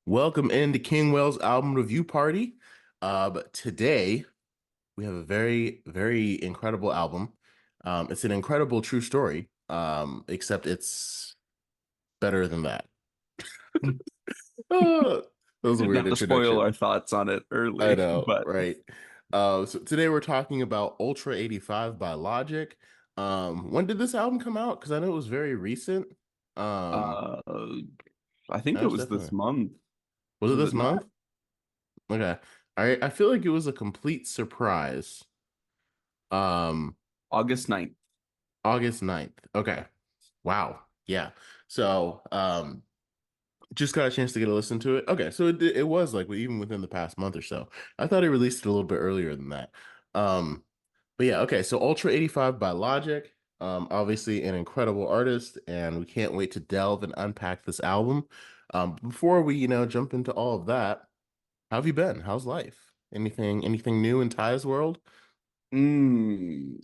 Welcome into King Well's album review party. But today we have a very, very incredible album. It's an incredible true story, except it's better than that. Ah, that was a weird Not to spoil introduction. our thoughts on it I early, know, but right? So today we're talking about Ultra 85 by Logic. When did this album come out? Because I know it was very recent. Um, uh, I think that it was was this definitely. month. Was it Was this it not? month? Okay. I feel like it was a complete surprise. Um, August 9th. August 9th. Okay. Wow. Yeah. So, just got a chance to get a listen to it. Okay, so it was like even within the past month or so. I thought he released it a little bit earlier than that. Um, but yeah, okay. So Ultra 85 by Logic, obviously an incredible artist, and we can't wait to delve and unpack this album. Before we, jump into all of that, how have you been? How's life? Anything new in Ty's world? Mm,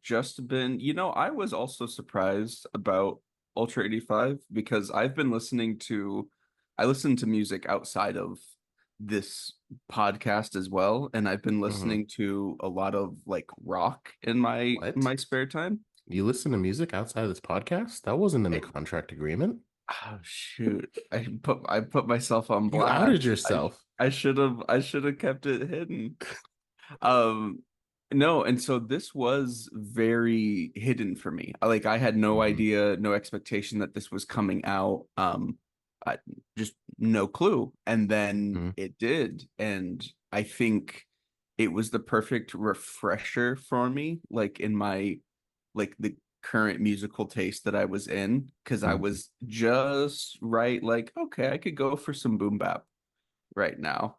just been, I was also surprised about Ultra 85 because I listen to music outside of this podcast as well, and I've been Hmm. listening to a lot of like rock in my What? spare time. You listen to music outside of this podcast? That wasn't in the contract agreement. Oh shoot. I put myself on You outed blast. yourself. I should have kept it hidden. Um no, and so this was very hidden for me. I had no Hmm. idea, no expectation that this was coming out. I just no clue. And then Hmm. it did. And I think it was the perfect refresher for me, like in my like the current musical taste that I was in, because I Hmm. was just right, like, okay, I could go for some boom bap right now.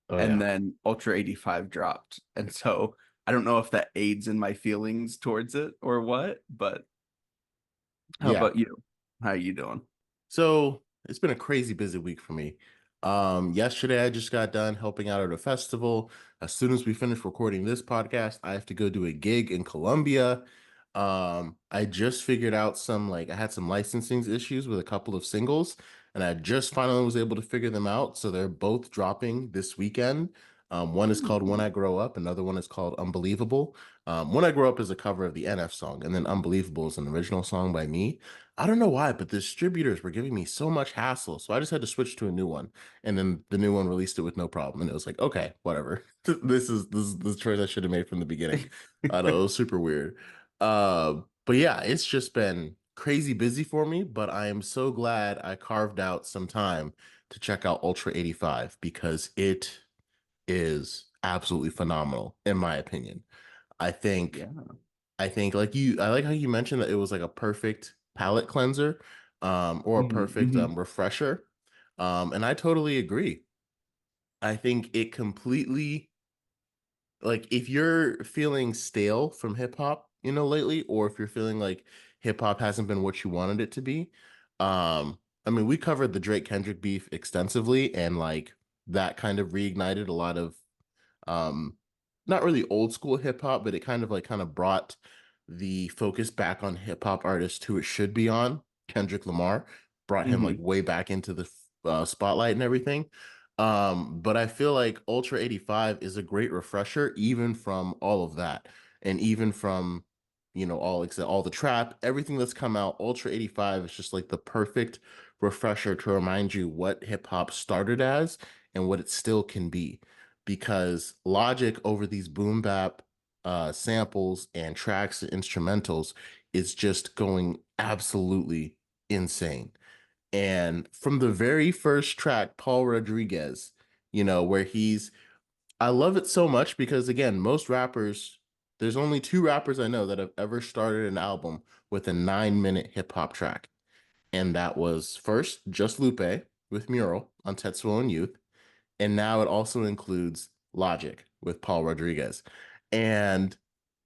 Oh And yeah. then Ultra 85 dropped. And so I don't know if that aids in my feelings towards it or what, but how Yeah. about you? How you doing? So it's been a crazy busy week for me. Yesterday I just got done helping out at a festival. As soon as we finish recording this podcast, I have to go do a gig in Colombia. I just figured out I had some licensing issues with a couple of singles, and I just finally was able to figure them out. So they're both dropping this weekend. One is called When Hmm. I Grow Up, another one is called Unbelievable. When I Grow Up is a cover of the NF song, and then Unbelievable is an original song by me. I don't know why, but the distributors were giving me so much hassle. So I just had to switch to a new one. And then the new one released it with no problem. And it was like, okay, whatever. This is the choice I should have made from the beginning. I know it was super weird. But yeah, it's just been crazy busy for me, but I am so glad I carved out some time to check out Ultra 85 because it is absolutely phenomenal, in my opinion. I think Yeah. I like how you mentioned that it was like a perfect palate cleanser, or a perfect Hmm. refresher. And I totally agree. I think it completely like if you're feeling stale from hip hop, lately, or if you're feeling like hip hop hasn't been what you wanted it to be. I mean, we covered the Drake Kendrick beef extensively, and like that kind of reignited a lot of um not really old school hip hop, but it kind of brought the focus back on hip hop artists who it should be on. Kendrick Lamar brought him like Hmm. way back into the spotlight and everything. But I feel like Ultra 85 is a great refresher even from all of that, and even from all except all the trap, everything that's come out. Ultra 85 is just like the perfect refresher to remind you what hip hop started as and what it still can be, because Logic over these boom bap samples and tracks and instrumentals is just going absolutely insane. And from the very first track, Paul Rodriguez, where I love it so much because, again, there's only two rappers I know that have ever started an album with a 9-minute hip hop track. And that was first just Lupe with Mural on Tetsuo and Youth, and now it also includes Logic with Paul Rodriguez. And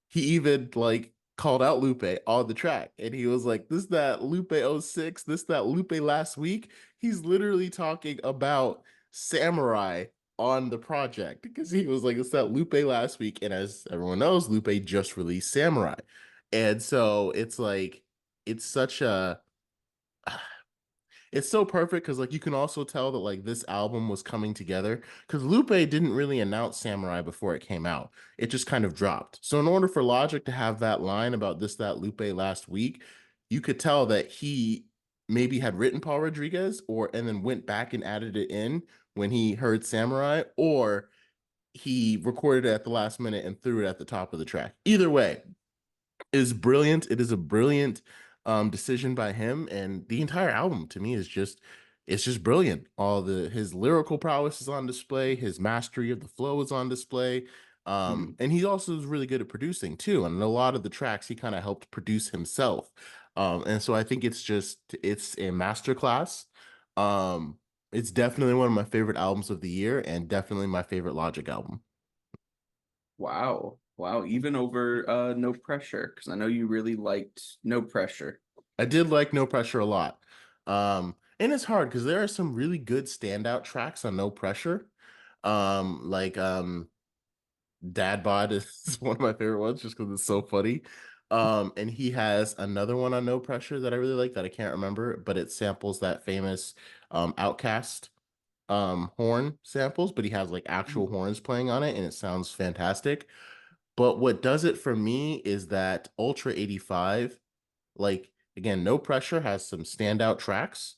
he even like called out Lupe on the track. And he was like, this that Lupe '06, this that Lupe last week. He's literally talking about Samurai on the project because he was like, it's that Lupe last week. And as everyone knows, Lupe just released Samurai. And so it's like, it's such a it's so perfect because like you can also tell that like this album was coming together because Lupe didn't really announce Samurai before it came out. It just kind of dropped. So in order for Logic to have that line about this, that Lupe last week, you could tell that he maybe had written Paul Rodriguez or and then went back and added it in when he heard Samurai, or he recorded it at the last minute and threw it at the top of the track. Either way, is brilliant. It is a brilliant decision by him, and the entire album to me is just it's just brilliant. All the his lyrical prowess is on display. His mastery of the flow is on display. Mhm. And he also is really good at producing too. And a lot of the tracks he kind of helped produce himself. And so I think it's a masterclass. It's definitely one of my favorite albums of the year, and definitely my favorite Logic album. Wow. Wow. Even over No Pressure, because I know you really liked No Pressure. I did like No Pressure a lot. And it's hard because there are some really good standout tracks on No Pressure. Like Dad Bod is one of my favorite ones just because it's so funny. And he has another one on No Pressure that I really like that I can't remember, but it samples that famous Outcast horn samples, but he has like actual Mhm. horns playing on it and it sounds fantastic. But what does it for me is that Ultra 85, like again, No Pressure has some standout tracks.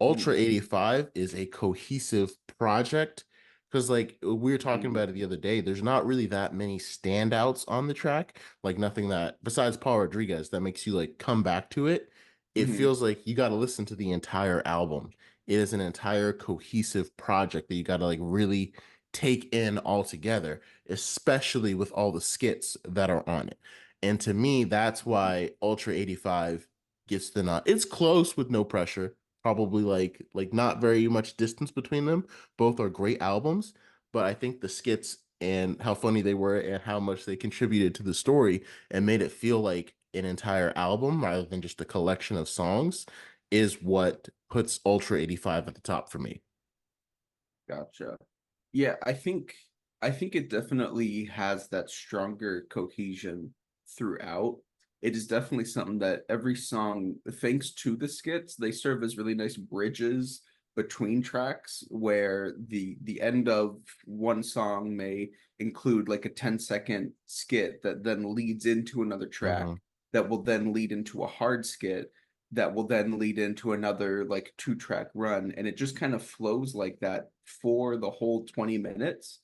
Ultra Mhm. 85 is a cohesive project because like we were talking Mhm. about it the other day, there's not really that many standouts on the track, like nothing that besides Paul Rodriguez that makes you like come back to it. It Mhm. feels like you got to listen to the entire album. It is an entire cohesive project that you got to like really take in all together, especially with all the skits that are on it. And to me, that's Mhm. why Ultra 85 gets the nod. It's close with No Pressure, probably like not very much distance between them. Both are great albums, but I think the skits and how funny they were and how much they contributed to the story and made it feel like an entire album rather than just a collection of songs is what puts Ultra 85 at the top for me. Gotcha. Yeah, I think it definitely has that stronger cohesion throughout. It is definitely something that every song, thanks to the skits, they serve as really nice bridges between tracks where the end of one song may include like a 10-second skit that then leads into another Hmm. track that will then lead into a hard skit that will then lead into another like two-track run, and it just kind of flows like that for the whole 20 minutes,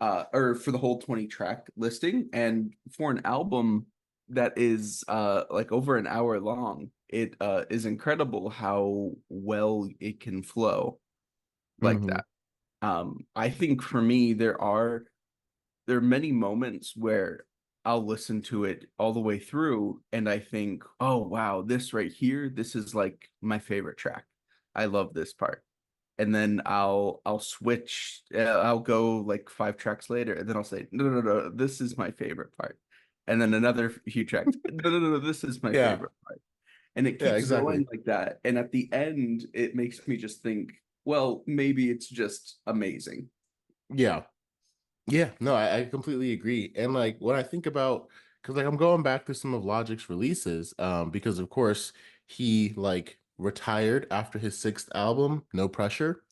or for the whole 20 track listing. And for an album that is like over an hour long, it is incredible how well it can flow like Hmm. that. I think for me there are many moments where I'll listen to it all the way through and I think, oh wow, this right here, this is like my favorite track. I love this part. And then I'll switch. I'll go like five tracks later, and then I'll say, no, no, no, this is my favorite part. And then another few tracks, no, no, no, no, this is my Yeah. favorite part. And it Yeah, keeps exactly. going like that. And at the end, it makes me just think, well, maybe it's just amazing. Yeah. Yeah, no, I completely agree. And like when I think about, because like I'm going back to some of Logic's releases, because of course he like retired after his sixth album, No Pressure,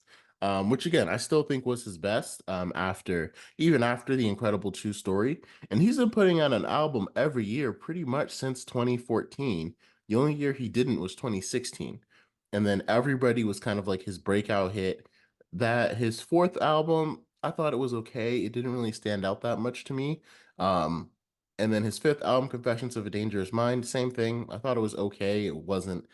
which again I still think was his best, after even after the Incredible True Story. And he's been putting out an album every year pretty much since 2014. The only year he didn't was 2016. And then Everybody was kind of like his breakout hit. That his fourth album, I thought it was okay. It didn't really stand out that much to me. Um, and then his fifth album, Confessions of a Dangerous Mind, same thing. I thought it was okay. It wasn't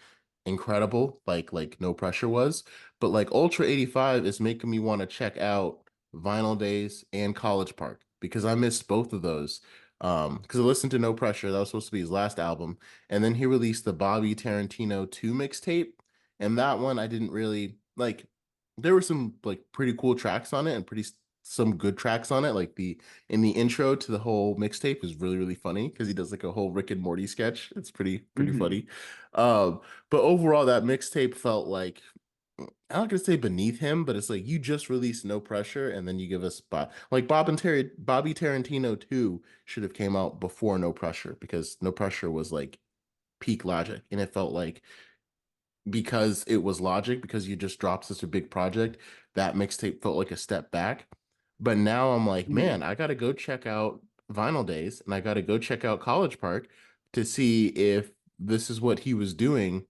incredible, like No Pressure was. But like Ultra 85 is making me want to check out Vinyl Days and College Park because I missed both of those. Because I listened to No Pressure, that was supposed to be his last album, and then he released the Bobby Tarantino 2 mixtape, and that one I didn't really like. There were some like pretty cool tracks on it and pretty some good tracks on it. Like the in the intro to the whole mixtape is really funny because he does like a whole Rick and Morty sketch. It's pretty Hmm. funny. Um, but overall, that mixtape felt like I'm not gonna say beneath him, but it's like you just released No Pressure, and then you give us like Bobby Tarantino 2 should have came out before No Pressure because No Pressure was like peak Logic, and it felt like because it was Logic, because you just dropped such a big project, that mixtape felt like a step back. But now I'm like, Mhm. man, I gotta go check out Vinyl Days and I gotta go check out College Park to see if this is what he was doing.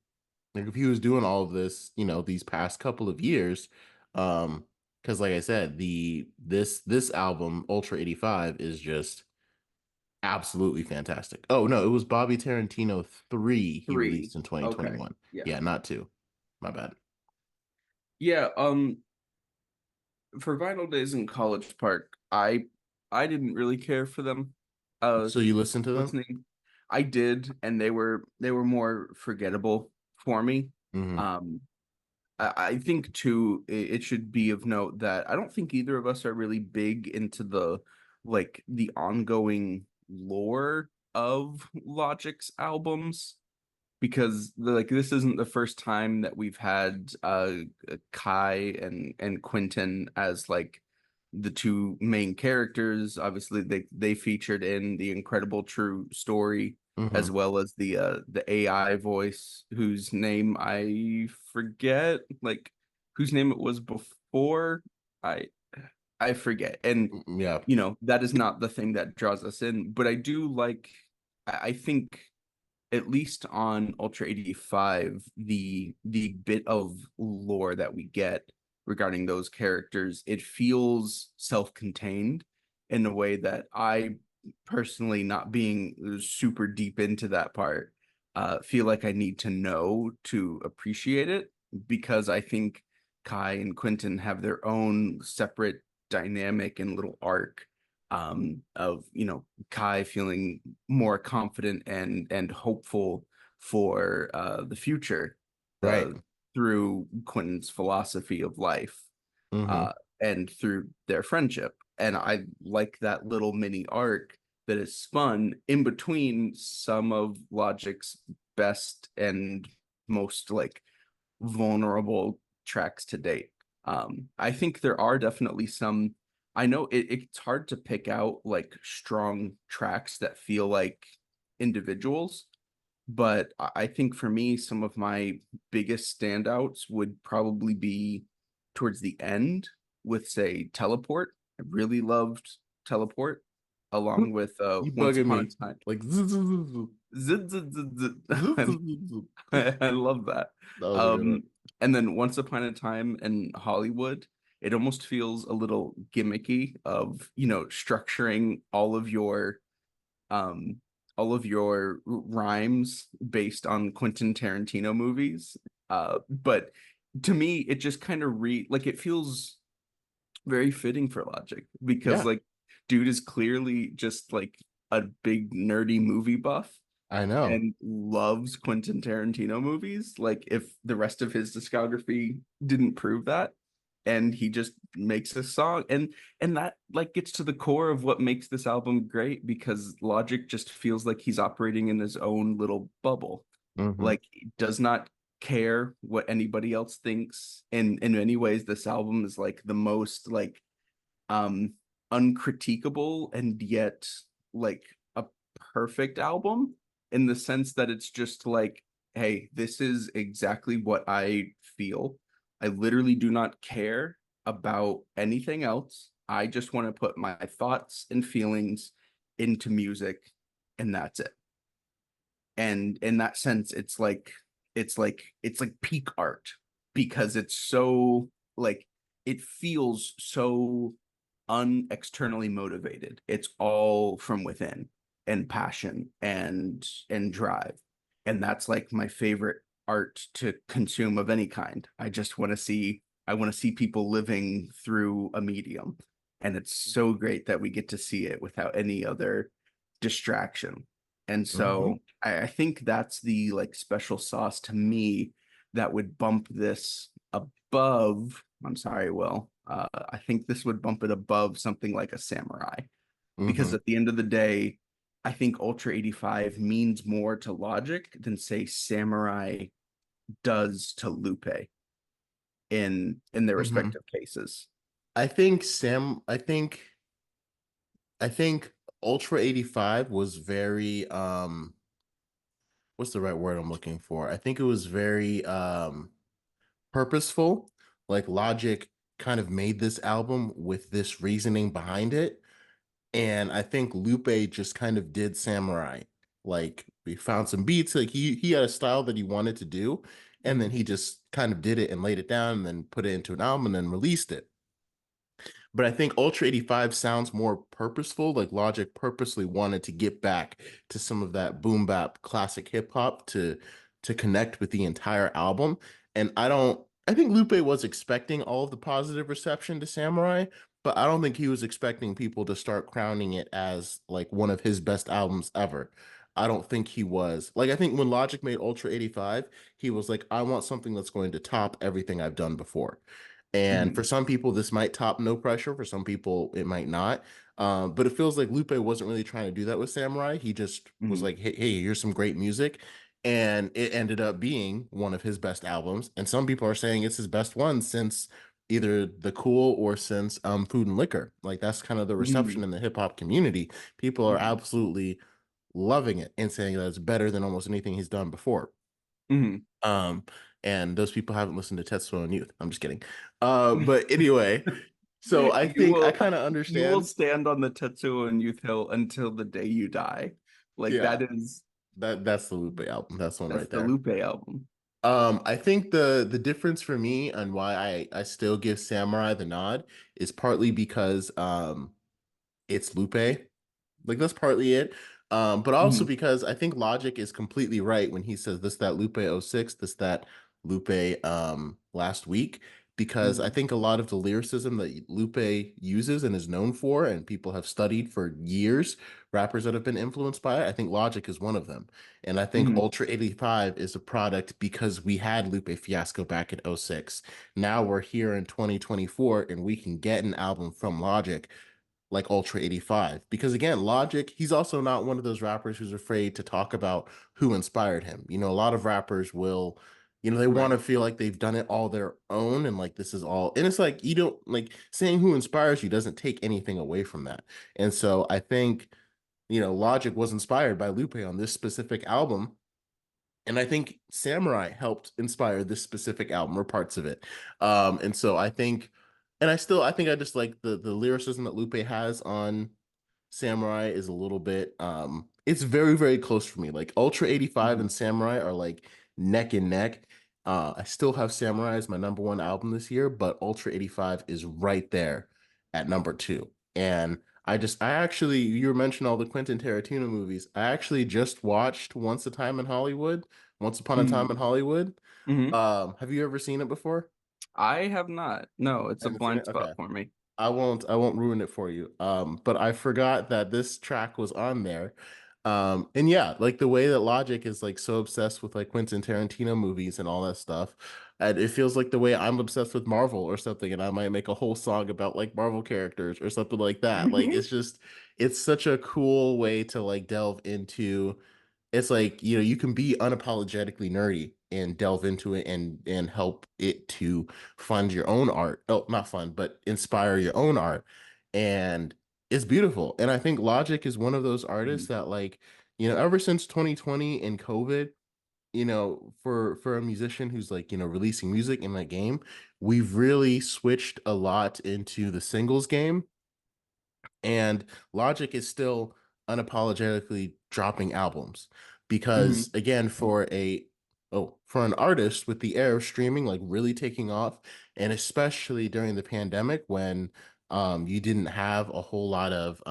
Like if he was doing all of this, these past couple of years. Because like I said, this album, Ultra 85, is just absolutely fantastic. Oh no, it was Bobby Tarantino 3 he Three. released in Okay. 2021. Yeah. Yeah, not 2. My bad. Yeah, for Vinyl Days in College Park, I didn't really care for them. So you listen to them? Listening, I did, and they were more forgettable for me. Hmm. Um, I think too, it should be of note that I don't think either of us are really big into the ongoing lore of Logic's albums because this isn't the first time that we've had Kai and Quentin as like the two main characters. Obviously, they featured in the Incredible True Story as Hmm. well as the AI voice whose name I forget, like whose name it was before. I I forget. And Yeah. that is not the thing that draws us in, but I do like I think at least on Ultra 85, the bit of lore that we get regarding those characters, it feels self-contained in a way that I personally, not being super deep into that part, feel like I need to know to appreciate it because I think Kai and Quentin have their own separate dynamic and little arc of Kai feeling more confident and hopeful for the future Right. uh, through Quentin's philosophy of life Hmm. uh, and through their friendship. And I like that little mini arc that is spun in between some of Logic's best and most like vulnerable tracks to date. I think there are definitely some. I know it's hard to pick out like strong tracks that feel like individuals, but I think for me, some of my biggest standouts would probably be towards the end with, say, Teleport. I really loved Teleport, along with You Once bugging Upon a me. Time. Like zzz, zzz, zzz, zzz, Zit, zit, zit, zit. zzz, zzz, zzz, zzz. I love that. That was a good one. Um, and then Once Upon a Time in Hollywood, it almost feels a little gimmicky of, structuring um all of your rhymes based on Quentin Tarantino movies. But to me, it just kind of like it feels very fitting for Logic because Yeah, like dude is clearly just like a big nerdy movie buff I know. and loves Quentin Tarantino movies. Like if the rest of his discography didn't prove that, and he just makes a song, and that like gets to the core of what makes this album great because Logic just feels like he's operating in his own little bubble. Hmm. Like he does not care what anybody else thinks. And in many ways, this album is like the most like um uncritiquable and yet like a perfect album in the sense that it's just like, hey, this is exactly what I feel. I literally do not care about anything else. I just want to put my thoughts and feelings into music, and that's it. And in that sense, it's like peak art because it's so like it feels so unexternally motivated. It's all from within and passion and drive. And that's like my favorite art to consume of any kind. I want to see people living through a medium. And it's so great that we get to see it without any other distraction. And Hmm. so I think that's the like special sauce to me that would bump this above. I'm sorry, Will. I think this would bump it above something like a Samurai because Hmm. at the end of the day, I think Ultra 85 means more to Logic than say Samurai does to Lupe in their Hmm. respective cases. I think Ultra 85 was very what's the right word I'm looking for? I think it was very purposeful. Like Logic kind of made this album with this reasoning behind it. And I think Lupe just kind of did Samurai. Like we found some beats, like he had a style that he wanted to do, and then Mhm. he just kind of did it and laid it down and then put it into an album and then released it. But I think Ultra 85 sounds more purposeful. Like Logic purposely wanted to get back to some of that boom bap classic hip hop to connect with the entire album. And I think Lupe was expecting all of the positive reception to Samurai, but I don't think he was expecting people to start crowning it as like one of his best albums ever. I don't think he was. Like I think when Logic made Ultra 85, he was like, I want something that's going to top everything I've done before. And for Mhm. some people, this might top No Pressure. For some people, it might not. But it feels like Lupe wasn't really trying to do that with Samurai. He just was Mhm. like, hey, here's some great music. And it ended up being one of his best albums. And some people are saying it's his best one since either The Cool or since Food and Liquor. Like that's kind of the reception Mhm. in the hip hop community. People are Mhm. absolutely loving it and saying that it's better than almost anything he's done before. Mhm. Um, and those people haven't listened to Tetsuo and Youth. I'm just kidding. But anyway, so I You think I will kind of you will understand. stand on the Tetsuo and Youth Hill until the day you die. Like Yeah, that is that's the Lupe album. That's the one that's right the there. Lupe album. I think the difference for me and why I still give Samurai the nod is partly because it's Lupe. Like that's partly it. But also Mhm. because I think Logic is completely right when he says this, that Lupe '06, this, that Lupe last week. Because I Mhm. think a lot of the lyricism that Lupe uses and is known for, and people have studied for years, rappers that have been influenced by it, I think Logic is one of them. And I think Mhm. Ultra 85 is a product because we had Lupe Fiasco back in '06. Now we're here in 2024 and we can get an album from Logic like Ultra 85. Because again, Logic, he's also not one of those rappers who's afraid to talk about who inspired him. You know, a lot of rappers will, they want to Right. feel like they've done it all their own and like this is all. And it's like you don't like saying who inspires you doesn't take anything away from that. And so I think, Logic was inspired by Lupe on this specific album and I think Samurai helped inspire this specific album or parts of it. And so I think, and I think I just like the lyricism that Lupe has on Samurai is a little bit, it's very, very close for me. Like Ultra 85 Mhm. and Samurai are like neck and neck. I still have Samurai as my number one album this year, but Ultra 85 is right there at number two. And I actually, you were mentioning all the Quentin Tarantino movies. I actually just watched Once Upon a Time in Mhm. Hollywood. Mhm. Have you ever seen it before? I have not. No, it's a Haven't seen blind it? spot Okay. for me. I won't ruin it for you. But I forgot that this track was on there. And yeah, like the way that Logic is like so obsessed with like Quentin Tarantino movies and all that stuff. And it feels like the way I'm obsessed with Marvel or something, and I might make a whole song about like Marvel characters or something like that. Like it's such a cool way to like delve into it's like you can be unapologetically nerdy and delve into it and help it to fund your own art, oh not fund but inspire your own art, and it's beautiful. And I think Logic is one of those artists Mhm. that like ever since 2020 and COVID, for a musician who's like releasing music in that game, we've really switched a lot into the singles game, and Logic is still unapologetically dropping albums because Mhm. again for an artist with the era of streaming like really taking off, and especially during the pandemic when you didn't have a whole lot of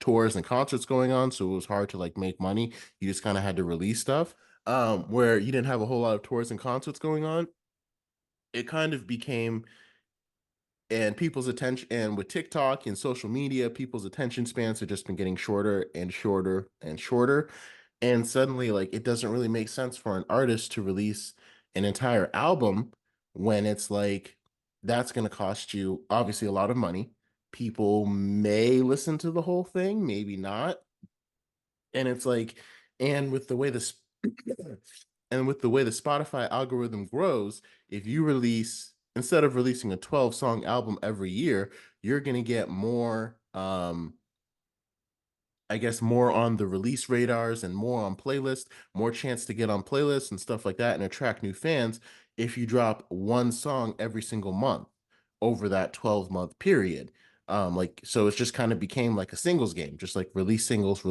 tours and concerts going on, so it was hard to like make money. You just kind of had to release stuff where you didn't have a whole lot of tours and concerts going on. It kind of became and people's attention, and with TikTok and social media, people's attention spans have just been getting shorter and shorter and shorter. And suddenly, like, it doesn't really make sense for an artist to release an entire album when it's like that's going to cost you obviously a lot of money. People may listen to the whole thing, maybe not. And it's like, and with the way this and with the way the Spotify algorithm grows, if you release instead of releasing a 12-song album every year, you're going to get more I guess more on the release radars and more on playlists, more chance to get on playlists and stuff like that and attract new fans if you drop one song every single month over that 12-month period. Like so it's just kind of became like a singles game, just like release singles,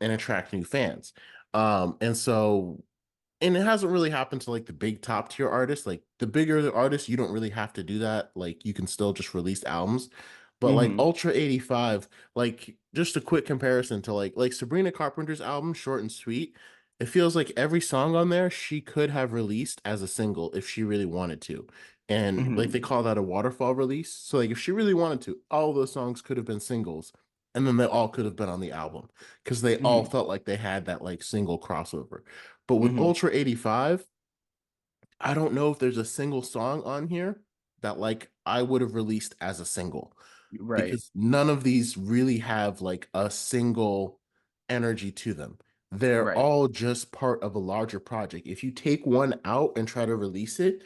and attract new fans. And so and it hasn't really happened to like the big top tier artists. Like the bigger the artists, you don't really have to do that. Like you can still just release albums. But like Hmm. Ultra 85, like just a quick comparison to like Sabrina Carpenter's album, Short and Sweet, it feels like every song on there she could have released as a single if she really wanted to. And like they Hmm. call that a waterfall release. So like if she really wanted to, all those songs could have been singles. And then they all could have been on the album because they all Hmm. felt like they had that like single crossover. But with Hmm. Ultra 85, I don't know if there's a single song on here that like I would have released as a single Right. because none of these really have like a single energy to them. They're Right. all just part of a larger project. If you take one out and try to release it,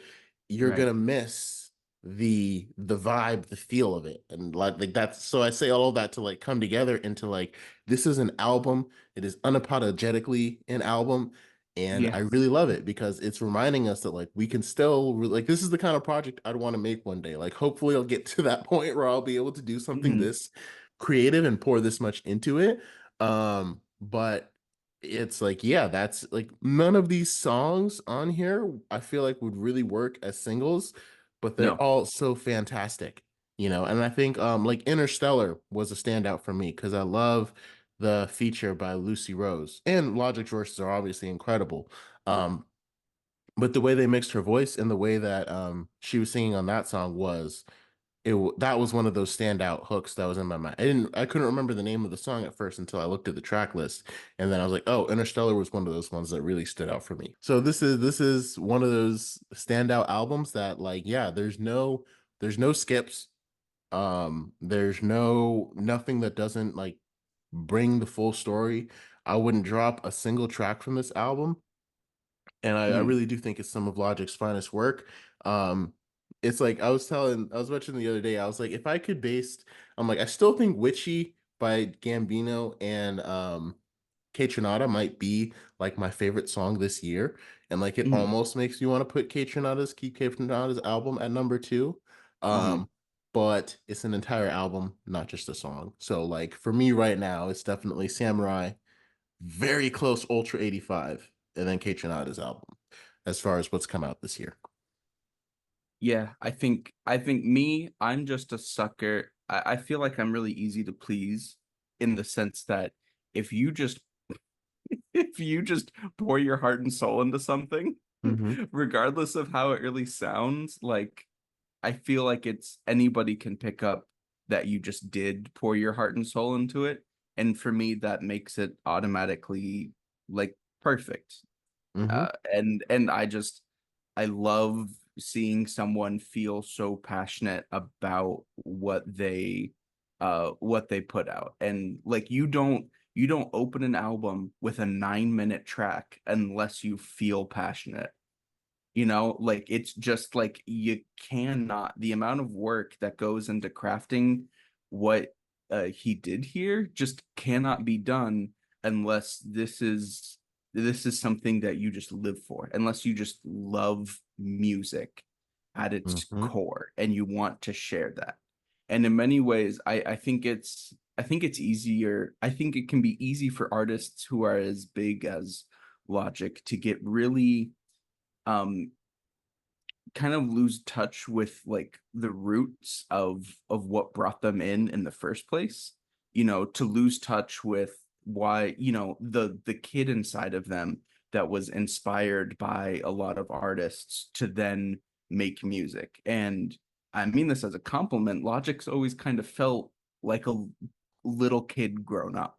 you're Right. gonna miss the vibe, the feel of it. And like that's so I say all of that to like come together into like this is an album. It is unapologetically an album. And I Yeah. really love it because it's reminding us that like we can still like this is the kind of project I'd want to make one day. Like hopefully I'll get to that point where I'll be able to do something Hmm. this creative and pour this much into it. But it's like yeah, that's like none of these songs on here I feel like would really work as singles, but they're No. all so fantastic, you know. And I think like Interstellar was a standout for me because I love the feature by Lucy Rose. And Logic's verses are obviously incredible. Um, but the way they mixed her voice and the way that she was singing on that song was that was one of those standout hooks that was in my mind. I couldn't remember the name of the song at first until I looked at the track list, and then I was like, oh, Interstellar was one of those ones that really stood out for me. So this is one of those standout albums that like yeah, there's no skips. There's nothing that doesn't like bring the full story. I wouldn't drop a single track from this album, and I Hmm. really do think it's some of Logic's finest work. Um, it's like I was mentioning the other day, I was like, if I could base, I'm like, I still think Witchy by Gambino and K Tronada might be like my favorite song this year. And like it Hmm. almost makes me want to put Keep K Tronada's album at number two. Hmm. Um, but it's an entire album, not just a song. So like for me right now, it's definitely Samurai, very close Ultra 85, and then K Tronada's album as far as what's come out this year. Yeah, I think me, I'm just a sucker. I feel like I'm really easy to please in the sense that if you just if you just pour your heart and soul into something, Hmm. regardless of how it really sounds, like I feel like it's anybody can pick up that you just did pour your heart and soul into it. And for me, that makes it automatically like perfect. Hmm. And I love seeing someone feel so passionate about what they put out. And like you don't open an album with a 9-minute track unless you feel passionate. Like it's just like you cannot, the amount of work that goes into crafting what he did here just cannot be done unless this is something that you just live for, unless you just love music at its Hmm. core and you want to share that. And in many ways, I think it's easier. I think it can be easy for artists who are as big as Logic to get really um kind of lose touch with like the roots of what brought them in the first place, to lose touch with why, the kid inside of them that was inspired by a lot of artists to then make music. And I mean this as a compliment. Logic's always kind of felt like a little kid grown up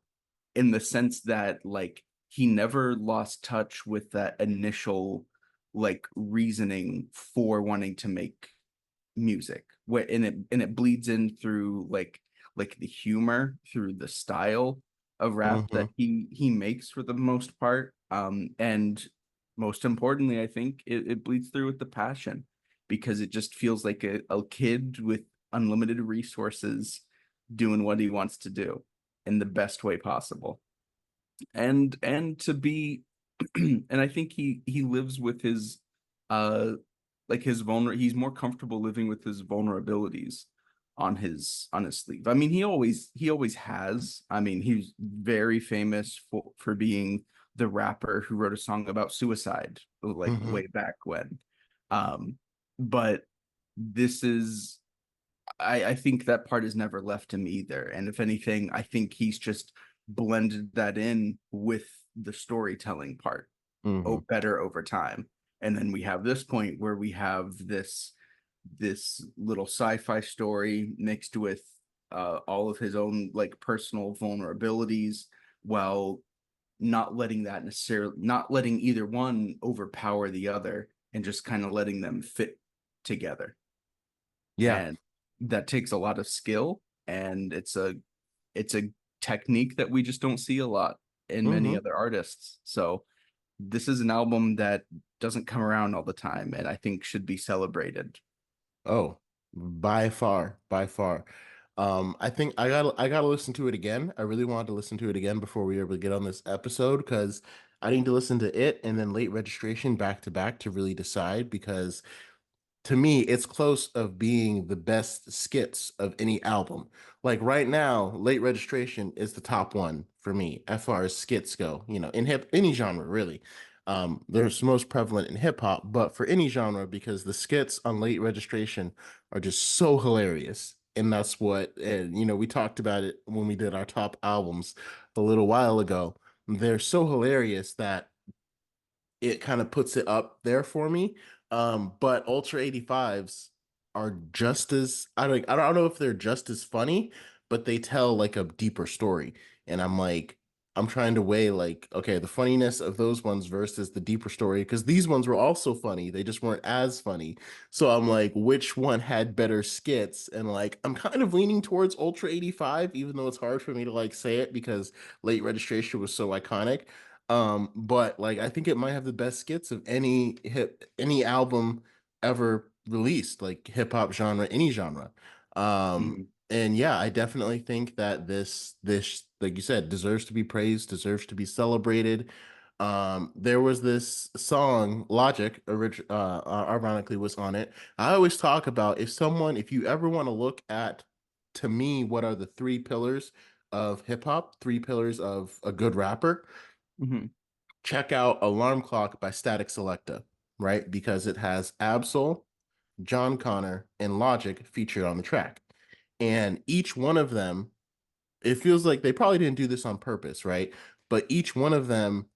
in the sense that like he never lost touch with that initial like reasoning for wanting to make music, where and it bleeds in through like the humor, through the style of rap Hmm. that he makes for the most part, and most importantly I think it bleeds through with the passion, because it just feels like a kid with unlimited resources doing what he wants to do. in the best way possible. And to be and I think he lives with his uh like his he's more comfortable living with his vulnerabilities on his sleeve. I mean, he always has. I mean, he's very famous for being the rapper who wrote a song about suicide like Hmm. way back when. Um, but this is I think that part has never left him either. And if anything, I think he's just blended that in with the storytelling part Hmm. better over time. And then we have this point where we have this little sci-fi story mixed with all of his own like personal vulnerabilities while not letting either one overpower the other and just kind of letting them fit together. Yeah. And that takes a lot of skill, and it's a technique that we just don't see a lot in many Hmm. other artists. So this is an album that doesn't come around all the time and I think should be celebrated. Oh, by far, by far. I think I gotta listen to it again. I really wanted to listen to it again before we were able to get on this episode because I need to listen to it and then late registration back to back to really decide because to me, it's close of being the best skits of any album. Like right now, Late Registration is the top one for me as far as skits go, in hip any genre really. They're most prevalent in hip hop, but for any genre, because the skits on Late Registration are just so hilarious. And that's what, and we talked about it when we did our top albums a little while ago. They're so hilarious that it kind of puts it up there for me. But Ultra 85s are just as I don't know if they're just as funny, but they tell like a deeper story. And I'm trying to weigh like, okay, the funniness of those ones versus the deeper story, because these ones were also funny. They just weren't as funny. So I'm like, which one had better skits? And like I'm kind of leaning towards Ultra 85, even though it's hard for me to like say it because late registration was so iconic. But like I think it might have the best skits of any album ever released, like hip hop genre, any genre. Mhm. And yeah, I definitely think that this like you said deserves to be praised, deserves to be celebrated. There was this song, Logic, ironically was on it. I always talk about if you ever want to look at, to me, what are the three pillars of hip hop, three pillars of a good rapper, Mhm. check out Alarm Clock by Static Selecta, right? Because it has Absol, John Connor, and Logic featured on the track. And each one of them, it feels like they probably didn't do this on purpose, right? But each one of them,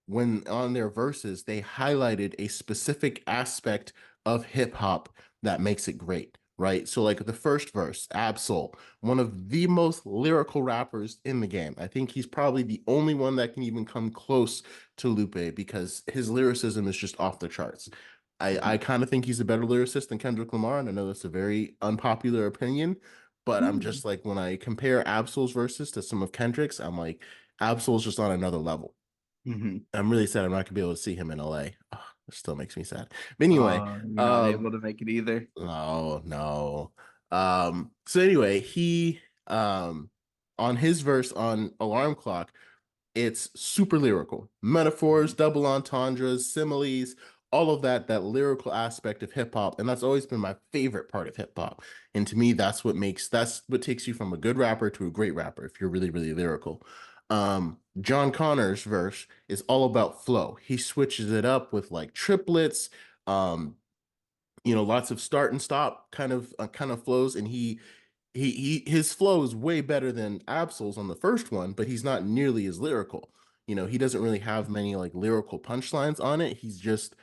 when on their verses, they highlighted a specific aspect of hip hop that makes it great, right? So, like the first verse, Absol, one of the most lyrical rappers in the game. I think he's probably the only one that can even come close to Lupe because his lyricism is just off the charts. I Mhm. kind of think he's a better lyricist than Kendrick Lamar, and I know that's a very unpopular opinion, but I'm Mhm. just like when I compare Absol's verses to some of Kendrick's, I'm like, Absol's just on another level. Mhm. I'm really sad I'm not gonna be able to see him in LA. Oh, it still makes me sad. But anyway, You're not able to make it either. no, no. So anyway, he on his verse on Alarm Clock, it's super lyrical. Metaphors, Mhm. double entendres, similes, all of that lyrical aspect of hip hop. And that's always been my favorite part of hip hop. And to me, that's what takes you from a good rapper to a great rapper if you're really, really lyrical. John Connor's verse is all about flow. He switches it up with like triplets, um, lots of start and stop kind of flows, and his flow is way better than Absol's on the first one, but he's not nearly as lyrical. He doesn't really have many like lyrical punchlines on it. He's just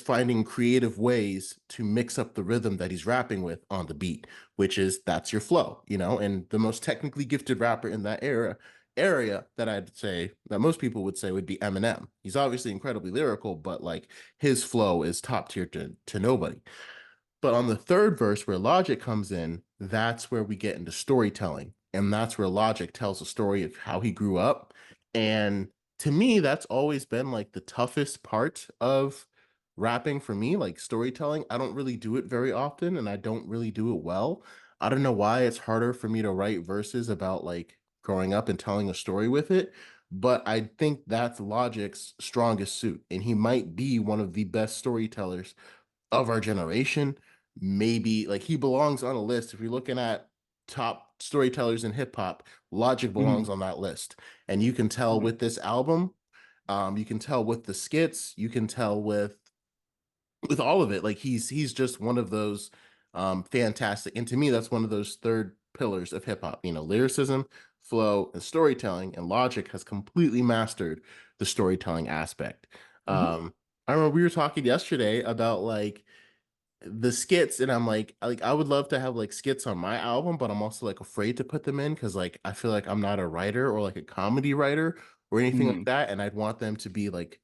finding creative ways to mix up the rhythm that he's rapping with on the beat, which is that's your flow. And the most technically gifted rapper in that area that I'd say that most people would say would be Eminem. He's obviously incredibly lyrical, but like his flow is top tier to nobody. But on the third verse, where Logic comes in, that's where we get into storytelling. And that's where Logic tells a story of how he grew up. And to me, that's always been like the toughest part of rapping for me, like storytelling. I don't really do it very often and I don't really do it well. I don't know why it's harder for me to write verses about like growing up and telling a story with it. But I think that's Logic's strongest suit, and he might be one of the best storytellers of our generation. Maybe like he belongs on a list. If you're looking at top storytellers in hip hop, Logic belongs Mhm. on that list. And you can tell Mhm. with this album, you can tell with the skits, you can tell with all of it. Like he's just one of those fantastic. And to me, that's one of those third pillars of hip hop. You know, lyricism, flow, and storytelling. And Logic has completely mastered the storytelling aspect. Mhm. I remember we were talking yesterday about like the skits, and I'm like I would love to have like skits on my album, but I'm also like afraid to put them in because like I feel like I'm not a writer or like a comedy writer or anything like Mhm. that, and I'd want them to be like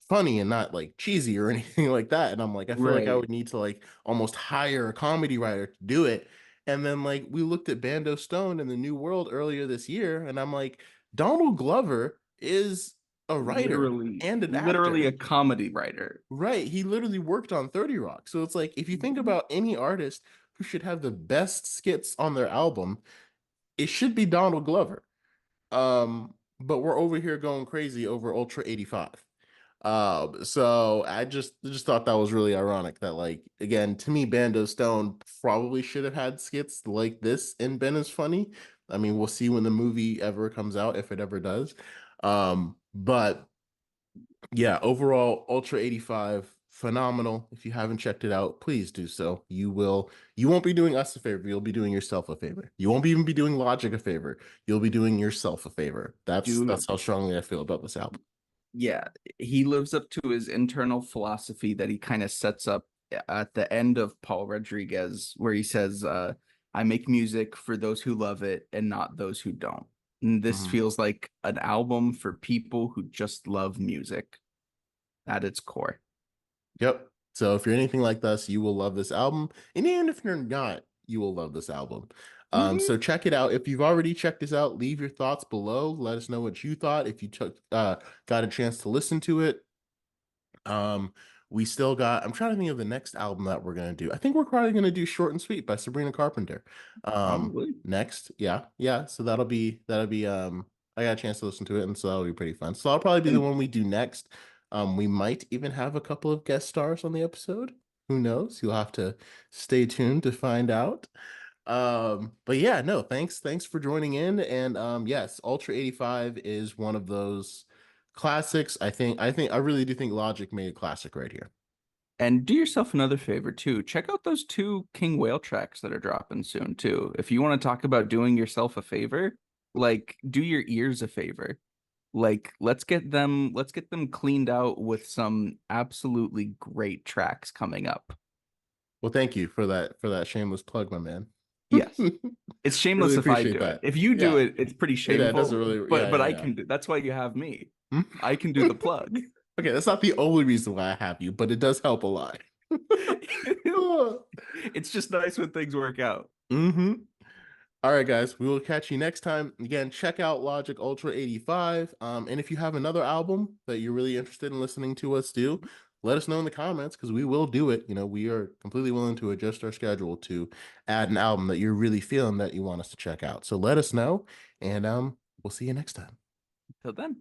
funny and not like cheesy or anything like that. And I'm like, I feel like I Right. would need to like almost hire a comedy writer to do it. And then like we looked at Bando Stone in the New World earlier this year, and I'm like, Donald Glover is a writer and an Literally actor. a comedy writer. Right. He literally worked on 30 Rock. So it's like if you think Mhm. about any artist who should have the best skits on their album, it should be Donald Glover. But we're over here going crazy over Ultra 85. So I just thought that was really ironic that like again, to me, Bando Stone probably should have had skits like this in Ben is Funny. I mean, we'll see when the movie ever comes out, if it ever does. But yeah, overall, Ultra 85, phenomenal. If you haven't checked it out, please do so. You won't be doing us a favor, you'll be doing yourself a favor. You won't even be doing Logic a favor. You'll be doing yourself a favor. That's Dude, how strongly I feel about this album. yeah, he lives up to his internal philosophy that he kind of sets up at the end of Paul Rodriguez, where he says, I make music for those who love it and not those who don't. And this Mhm. feels like an album for people who just love music at its core. Yep. So if you're anything like us, you will love this album. And even if you're not, you will love this album. Mhm. So check it out. If you've already checked this out, leave your thoughts below. Let us know what you thought. If you got a chance to listen to it, Um, we still got, I'm trying to think of the next album that we're gonna do. I think we're probably gonna do Short and Sweet by Sabrina Carpenter. Probably. Next. Yeah, yeah. So that'll be I got a chance to listen to it, and so that'll be pretty fun. So that'll probably be the And one we do next. We might even have a couple of guest stars on the episode. Who knows? You'll have to stay tuned to find out. But yeah, no, thanks for joining in. And yes, Ultra 85 is one of those classics. I really do think Logic made a classic right here. and do yourself another favor too. Check out those two King Whale tracks that are dropping soon too. If you want to talk about doing yourself a favor, like do your ears a favor. Like let's get them cleaned out with some absolutely great tracks coming up. Well, thank you for that shameless plug, my man. Yes. It's Really shameless if I appreciate do it. that. If you do Yeah. it, it's pretty It doesn't shameful, really, but yeah, but yeah, I yeah. can do that's why you have me. Hmm? I can do the plug. Okay, that's not the only reason why I have you, but it does help a lot. It's just nice when things work out. hmm All right, guys, we will catch you next time. Again, check out Logic Ultra 85. And if you have another album that you're really interested in listening to us do, let us know in the comments because we will do it. You know, we are completely willing to adjust our schedule to add an album that you're really feeling that you want us to check out. So let us know, and we'll see you next time. Till then.